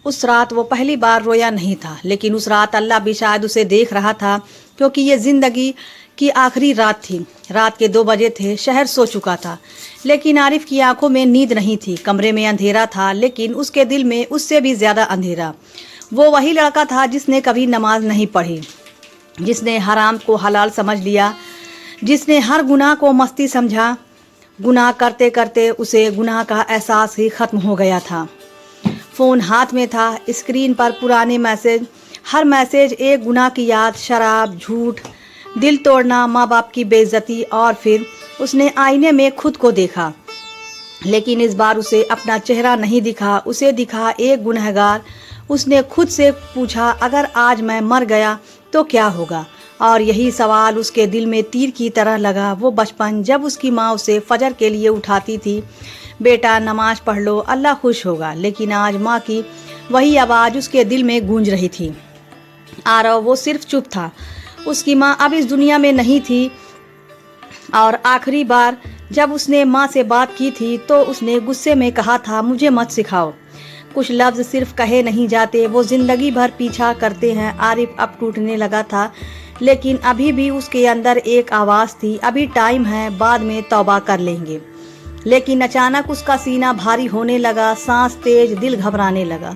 उस रात वो पहली बार रोया नहीं था, लेकिन उस रात अल्लाह भी शायद उसे देख रहा था, क्योंकि ये ज़िंदगी की आखिरी रात थी। रात के 2 बजे थे, शहर सो चुका था, लेकिन आरिफ की आंखों में नींद नहीं थी। कमरे में अंधेरा था, लेकिन उसके दिल में उससे भी ज़्यादा अंधेरा। वो वही लड़का था जिसने कभी नमाज नहीं पढ़ी, जिसने हराम को हलाल समझ लिया, जिसने हर गुनाह को मस्ती समझा। गुनाह करते करते उसे गुनाह का एहसास ही ख़त्म हो गया था। फ़ोन हाथ में था, स्क्रीन पर पुराने मैसेज, हर मैसेज एक गुनाह की याद, शराब, झूठ, दिल तोड़ना, माँ बाप की बेइज्जती। और फिर उसने आईने में खुद को देखा, लेकिन इस बार उसे अपना चेहरा नहीं दिखा, उसे दिखा एक गुनहगार। उसने खुद से पूछा, अगर आज मैं मर गया तो क्या होगा? और यही सवाल उसके दिल में तीर की तरह लगा। वो बचपन जब उसकी माँ उसे फजर के लिए उठाती थी, बेटा नमाज पढ़ लो, अल्लाह खुश होगा। लेकिन आज माँ की वही आवाज़ उसके दिल में गूंज रही थी। आरव वो सिर्फ चुप था। उसकी माँ अब इस दुनिया में नहीं थी, और आखिरी बार जब उसने माँ से बात की थी तो उसने गुस्से में कहा था, मुझे मत सिखाओ। कुछ लफ्ज़ सिर्फ कहे नहीं जाते, वो ज़िंदगी भर पीछा करते हैं। आरिफ अब टूटने लगा था, लेकिन अभी भी उसके अंदर एक आवाज़ थी, अभी टाइम है, बाद में तौबा कर लेंगे। लेकिन अचानक उसका सीना भारी होने लगा, सांस तेज, दिल घबराने लगा।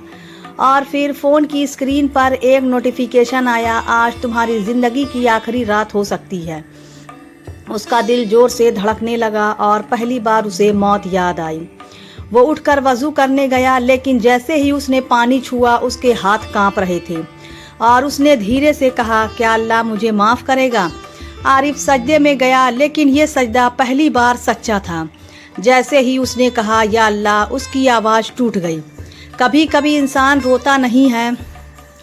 और फिर फ़ोन की स्क्रीन पर एक नोटिफिकेशन आया, आज तुम्हारी ज़िंदगी की आखिरी रात हो सकती है। उसका दिल ज़ोर से धड़कने लगा और पहली बार उसे मौत याद आई। वो उठकर वज़ू करने गया, लेकिन जैसे ही उसने पानी छुआ उसके हाथ कांप रहे थे और उसने धीरे से कहा, क्या अल्लाह मुझे माफ़ करेगा? आरिफ सजदे में गया, लेकिन ये सजदा पहली बार सच्चा था। जैसे ही उसने कहा या अल्लाह, उसकी आवाज़ टूट गई। कभी कभी इंसान रोता नहीं है,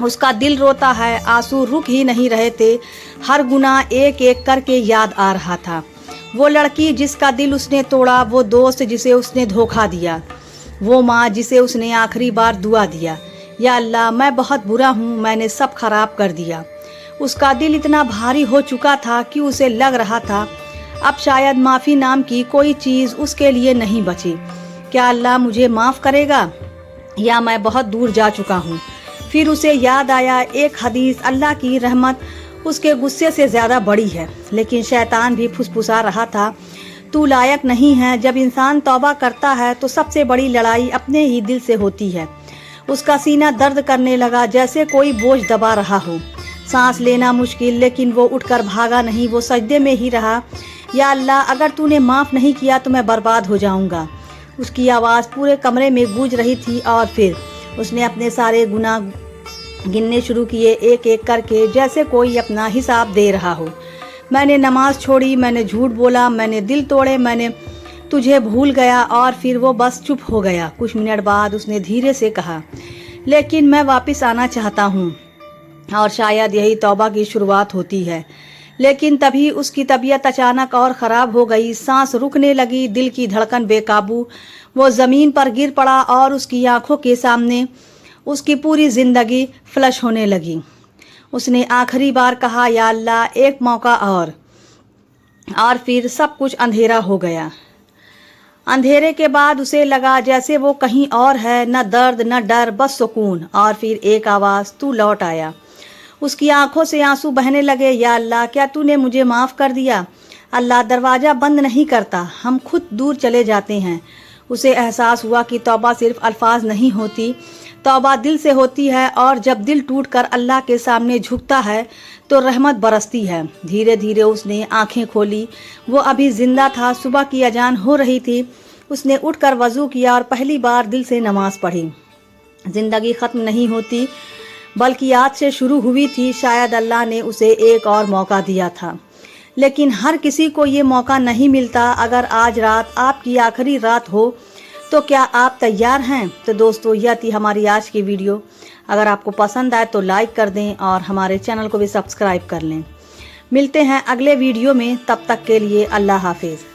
उसका दिल रोता है। आंसू रुक ही नहीं रहे थे, हर गुनाह एक एक करके याद आ रहा था। वो लड़की जिसका दिल उसने तोड़ा, वो दोस्त जिसे उसने धोखा दिया, वो माँ जिसे उसने आखिरी बार दुआ दिया, या अल्लाह मैं बहुत बुरा हूँ, मैंने सब खराब कर दिया। उसका दिल इतना भारी हो चुका था कि उसे लग रहा था अब शायद माफ़ी नाम की कोई चीज़ उसके लिए नहीं बची। क्या अल्लाह मुझे माफ़ करेगा या मैं बहुत दूर जा चुका हूँ? फिर उसे याद आया एक हदीस, अल्लाह की रहमत उसके गुस्से से ज़्यादा बड़ी है। लेकिन शैतान भी फुसफुसा रहा था, तू लायक नहीं है। जब इंसान तौबा करता है तो सबसे बड़ी लड़ाई अपने ही दिल से होती है। उसका सीना दर्द करने लगा, जैसे कोई बोझ दबा रहा हो, सांस लेना मुश्किल। लेकिन वो उठकर भागा नहीं, वो सजदे में ही रहा। या अल्लाह, अगर तूने माफ़ नहीं किया तो मैं बर्बाद हो जाऊंगा। उसकी आवाज़ पूरे कमरे में गूंज रही थी। और फिर उसने अपने सारे गुनाह गिनने शुरू किए, एक एक करके, जैसे कोई अपना हिसाब दे रहा हो। मैंने नमाज छोड़ी, मैंने झूठ बोला, मैंने दिल तोड़े, मैंने तुझे भूल गया। और फिर वो बस चुप हो गया। कुछ मिनट बाद उसने धीरे से कहा, लेकिन मैं वापस आना चाहता हूँ, और शायद यही तौबा की शुरुआत होती है। लेकिन तभी उसकी तबीयत अचानक और ख़राब हो गई, सांस रुकने लगी, दिल की धड़कन बेकाबू। वो ज़मीन पर गिर पड़ा और उसकी आंखों के सामने उसकी पूरी ज़िंदगी फ्लश होने लगी। उसने आखिरी बार कहा, या अल्लाह एक मौका और फिर सब कुछ अंधेरा हो गया। अंधेरे के बाद उसे लगा जैसे वो कहीं और है, न दर्द न डर, बस सुकून। और फिर एक आवाज़, तू लौट आया। उसकी आंखों से आंसू बहने लगे। या अल्लाह, क्या तूने मुझे माफ़ कर दिया? अल्लाह दरवाज़ा बंद नहीं करता, हम खुद दूर चले जाते हैं। उसे एहसास हुआ कि तौबा सिर्फ अल्फाज नहीं होती, तौबा दिल से होती है। और जब दिल टूटकर अल्लाह के सामने झुकता है तो रहमत बरसती है। धीरे धीरे उसने आंखें खोली। वो अभी जिंदा था, सुबह की अजान हो रही थी। उसने उठकर वज़ू किया और पहली बार दिल से नमाज पढ़ी। ज़िंदगी ख़त्म नहीं होती, बल्कि आज से शुरू हुई थी। शायद अल्लाह ने उसे एक और मौका दिया था, लेकिन हर किसी को ये मौका नहीं मिलता। अगर आज रात आपकी आखिरी रात हो तो क्या आप तैयार हैं? तो दोस्तों, यह थी हमारी आज की वीडियो। अगर आपको पसंद आए तो लाइक कर दें और हमारे चैनल को भी सब्सक्राइब कर लें। मिलते हैं अगले वीडियो में, तब तक के लिए अल्लाह हाफिज़।